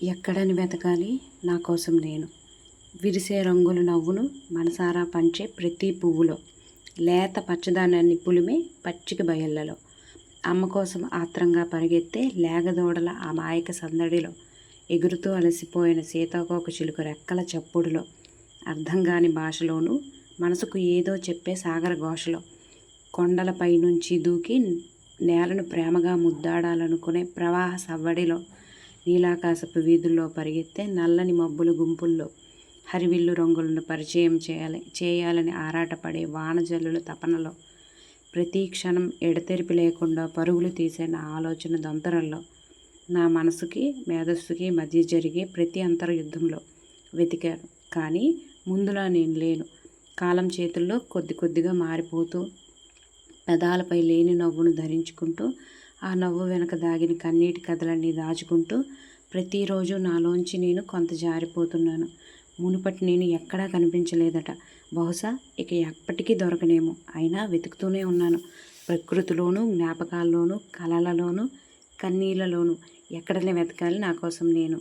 ఎక్కడని వెతకాలి నా కోసం నేను, విరిసే రంగుల నవ్వును మనసారా పంచే ప్రతి పువ్వులో, లేత పచ్చదనాన్ని పులిమే పచ్చిక బయళ్ళలో, అమ్మ కోసం ఆత్రంగా పరిగెత్తే లేగదూడల అమాయక సందడిలో, ఎగురుతూ అలసిపోయిన సీతాకోక చిలుక రెక్కల చప్పుడులో, అర్థంగాని భాషలోనూ మనసుకు ఏదో చెప్పే సాగర ఘోషలో, కొండలపై నుంచి దూకి నేలను ప్రేమగా ముద్దాడాలనుకునే ప్రవాహ సవ్వడిలో, నీలాకాశపు వీధుల్లో పరిగెత్తే నల్లని మబ్బుల గుంపుల్లో, హరివిల్లు రంగులను పరిచయం చేయాలని ఆరాటపడే వానజల్లుల తపనలో, ప్రతి క్షణం ఎడతెరిపి లేకుండా పరుగులు తీసే నా ఆలోచన దొంతరల్లో, నా మనసుకి మేధస్సుకి మధ్య జరిగే ప్రతి అంతర్యుద్ధంలో వెతికాను. కానీ ముందులా నేను లేను. కాలం చేతుల్లో కొద్ది కొద్దిగా మారిపోతూ, పెదాలపై లేని నవ్వును ధరించుకుంటూ, ఆ నవ్వు వెనక దాగిన కన్నీటి కథలన్నీ దాచుకుంటూ, ప్రతిరోజు నాలోంచి నేను కొంత జారిపోతున్నాను. మునుపటి నేను ఎక్కడా కనిపించలేదట. బహుశా ఇక ఎప్పటికీ దొరకనేమో. అయినా వెతుకుతూనే ఉన్నాను. ప్రకృతిలోనూ, జ్ఞాపకాల్లోనూ, కలలలోనూ, కన్నీళ్లలోనూ. ఎక్కడనే వెతకాలి నా కోసం నేను.